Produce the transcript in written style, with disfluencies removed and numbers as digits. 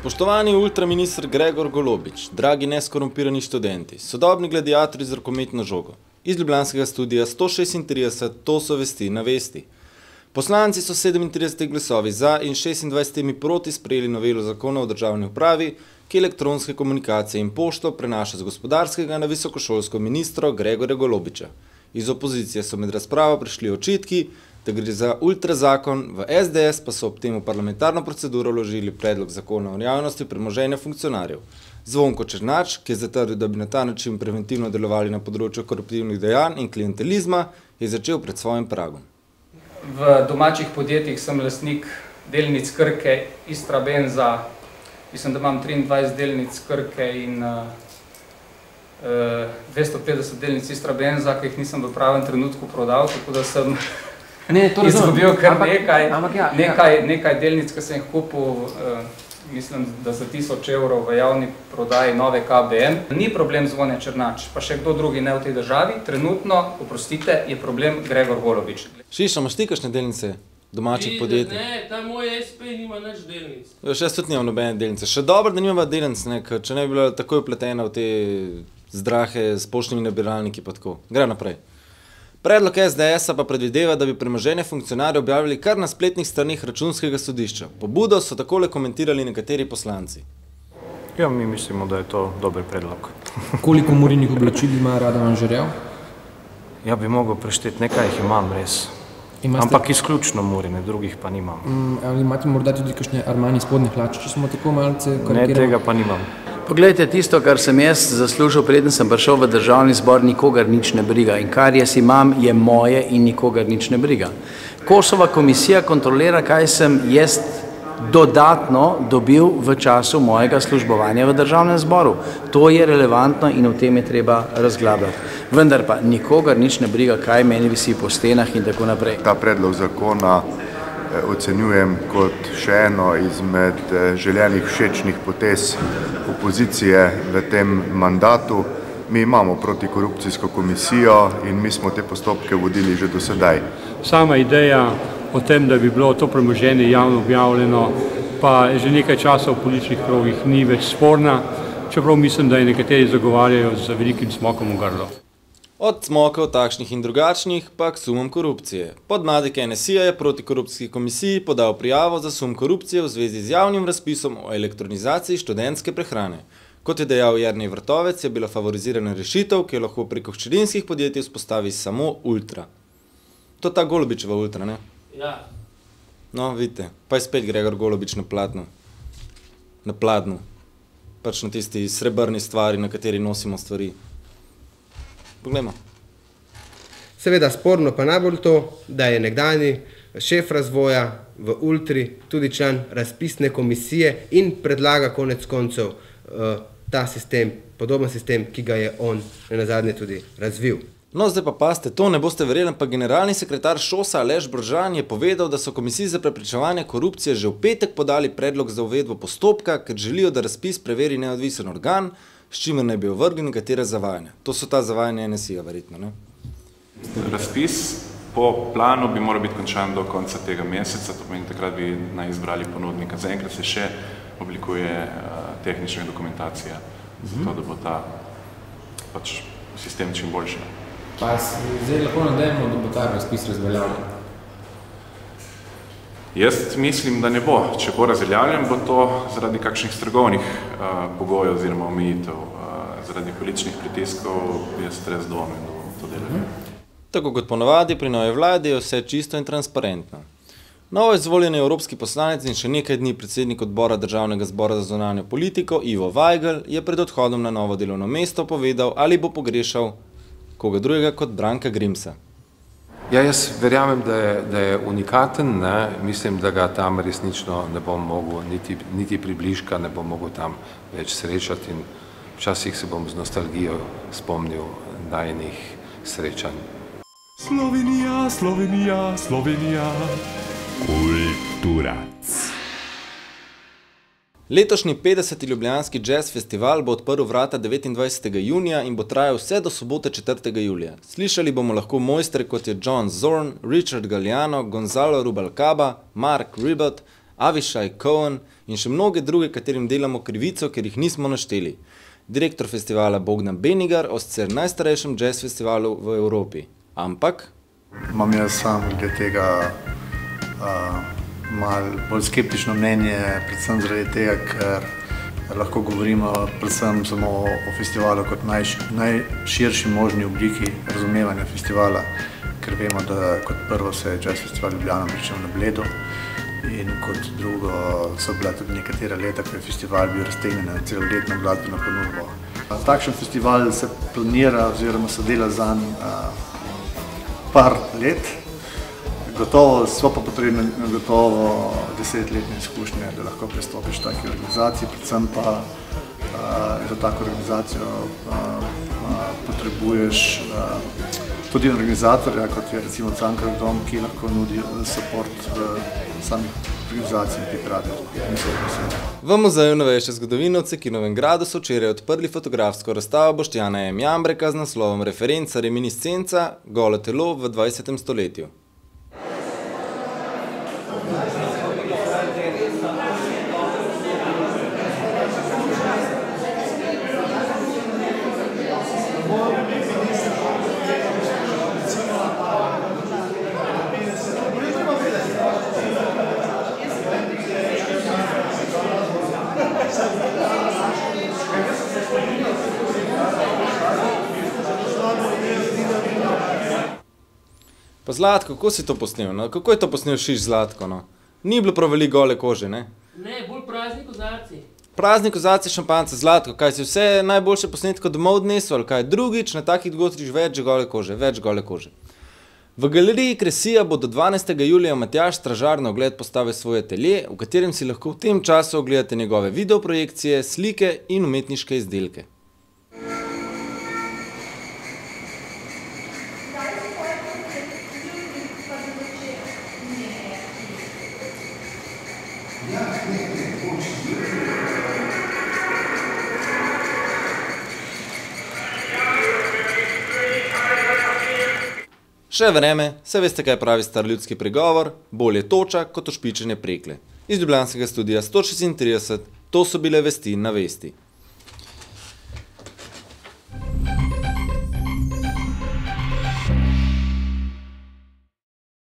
Spoštovani ultraminister Gregor Golobič, dragi neskorumpirani študenti, sodobni gladiatorji z rokometno žogo, iz ljubljanskega studija 136, to so vesti na vesti. Poslanci so 37 glasovi za in 26 proti sprejeli novelo zakona o državni upravi, ki elektronske komunikacije in pošto prenaša z gospodarskega na visokošolsko ministro Gregorja Golobiča. Iz opozicije so med razpravo prišli očitki, da gre za ultrazakon, v SDS pa so ob tem v parlamentarno proceduro vložili predlog zakona o javnosti premoženja funkcionarjev. Zvonko Černač, ki je zatrdil, da bi na ta način preventivno delovali na področju koruptivnih dejanj in klientelizma, je začel pred svojim pragom. V domačih podjetjih sem lastnik delnic Krke, Istrabenza, mislim, da imam 23 delnic Krke in 250 delnic Istrabenza, ki jih nisem v pravem trenutku prodal, tako da sem izgubil kar nekaj delnic, ki sem jih kupil, mislim, da za 1000 evrov v javni prodaji nove KBM. Ni problem Zvone Černač, pa še kdo drugi ne v tej državi. Trenutno, oprostite, je problem Gregor Golobič. Šiša, imaš ti kakšne delnice domačih podjetij? Ne, ta moj SP nima nič delnic. Še tudi nimam nobene delnice. Še dobro, da nimava delnic, če ne bi bila takoj upletena v te zdrahe s poštnimi nabiralniki pa tako. Gre naprej. Predlog SDS-a pa predvideva, da bi premoženje funkcionarjev objavili kar na spletnih straneh Računskega sodišča. Pobudo so takole komentirali nekateri poslanci. Ja, mi mislimo, da je to dober predlog. Koliko Murinih oblačil ima Radovan Žerjav? Ja bi mogel prešteti, nekaj jih imam res. Ampak izključno Murine, drugih pa nimam. Ali imate morda tudi kakšne Armani spodnje hlače, če smo tako malce karikirali? Ne, tega pa nimam. Poglejte, tisto, kar sem jaz zaslužil, preden sem prišel v državni zbor, nikogar nič ne briga. In kar jaz imam, je moje in nikogar nič ne briga. Kosova komisija kontrolira, kaj sem jaz dodatno dobil v času mojega službovanja v državnem zboru. To je relevantno in o tem je treba razglabljati. Vendar pa nikogar nič ne briga, kaj meni visi po stenah in tako naprej. Ta predlog zakona ocenjujem kot še eno izmed željenih všečnih potez opozicije v tem mandatu. Mi imamo protikorupcijsko komisijo in mi smo te postopke vodili že do sedaj. Sama ideja o tem, da bi bilo to premoženje javno objavljeno, pa že nekaj časa v političnih krogih ni več sporna, čeprav mislim, da je nekateri zagovarjajo z velikim smokom v grlo. Od smokov takšnih in drugačnih pa k sumom korupcije. Podmladek NSI-ja je protikorupcijski komisiji podal prijavo za sum korupcije v zvezi z javnim razpisom o elektronizaciji študentske prehrane. Kot je dejal Jernej Vrtovec, je bila favorizirana rešitev, ki jo lahko preko hčerinskih podjetij vzpostavi samo Ultra. To ta Golobičeva Ultra, ne? Ja. No, vidite, pa je spet Gregor Golobič na pladnju. Na pladnju. Pač na tisti srebrni stvari, na kateri nosimo stvari. Poglejmo. Seveda sporno pa najbolj to, da je nekdanji šef razvoja v Ultri tudi član razpisne komisije in predlaga konec koncev ta sistem, podoben sistem, ki ga je on nenazadnje tudi razvil. No, zdaj pa paste, to ne boste verjeli, pa generalni sekretar ŠOS-a Aleš Bržan je povedal, da so komisiji za preprečevanje korupcije že v petek podali predlog za uvedbo postopka, ker želijo, da razpis preveri neodvisen organ, s čimer naj bi ovrgli nekatere zavajanja. To so ta zavajanja NSI-ja, verjetno, ne? Razpis po planu bi moral biti končan do konca tega meseca, to pomeni, takrat bi naj izbrali ponudnika. Zaenkrat se še oblikuje tehnična dokumentacija, zato da bo ta sistem čim boljši. Pa zdaj lahko nadejemo, da bo ta razpis razveljavljen? Jaz mislim, da ne bo. Če bo razveljavljen, bo to zaradi kakšnih strokovnih pogojev oziroma omejitev. Zaradi političnih pritiskov jaz res dvomim, da bomo to delali. Tako kot ponavadi pri novi vladi je vse čisto in transparentno. Novo izvoljeni evropski poslanec in še nekaj dni predsednik odbora Državnega zbora za zunanjo politiko Ivo Vajgl je pred odhodom na novo delovno mesto povedal, ali bo pogrešal koga drugega kot Branka Grimsa. Ja, jaz verjamem, da je unikaten, mislim, da ga tam resnično ne bom mogel, niti približka ne bom mogel tam več srečati in včasih se bom z nostalgijo spomnil najinih srečanj. Slovenija, Slovenija, Slovenija. Kulturac. Letošnji 50. Ljubljanski jazz festival bo odprl vrata 29. junija in bo trajal vse do sobote 4. julija. Slišali bomo lahko mojstre kot je John Zorn, Richard Galliano, Gonzalo Rubalcaba, Mark Ribot, Avishai Cohen in še mnoge druge, katerim delamo krivico, ker jih nismo našteli. Direktor festivala Bogdan Benigar o sicer najstarejšem jazz festivalu v Evropi. Ampak? Imam jaz sam glede tega malo bolj skeptično mnenje, predvsem zaradi tega, ker lahko govorimo predvsem samo o festivalu kot najširši možni obliki razumevanja festivala, ker vemo, da kot prvo se je Jazz Festival Ljubljana pričel na Bledu in kot drugo so bila tudi nekatera leta, ko je festival bil raztegnjen na celoletno glasbeno ponudbo. Takšen festival se planira oziroma se dela zanj par let. Gotovo so pa potrebne gotovo 10-letne izkušnje, da lahko pristopiš v taki organizaciji, predvsem pa za tako organizacijo potrebuješ tudi organizatorja, kot je recimo Cankarjev dom, ki lahko nudi support samih organizacij in pripravi. V Muzeju novejše zgodovine v Cekinovem gradu so včeraj odprli fotografsko razstavo Boštjana M. Jambreka z naslovom Referenca reminiscenca Golo telo v 20. stoletju. Pa Zlatko, kako si to posnel? No? Kako je to posnel Šiš Zlatko? No? Ni bilo prav veliko gole kože, ne? Ne, bolj prazni kozarci. Prazni kozarci šampanca, Zlatko, kaj si vse najboljše posnetko domov odnesel, ali kaj drugič na takih dogodkih več gole kože. V galeriji Kresija bo do 12. julija Matjaž Stražar na ogled postavil svoj atelje, v katerem si lahko v tem času ogledate njegove videoprojekcije, slike in umetniške izdelke. Še vreme, se veste, kaj pravi star ljudski pregovor, bolje toča kot ošpičenje prekle. Iz ljubljanskega studia 136, to so bile vesti na vesti.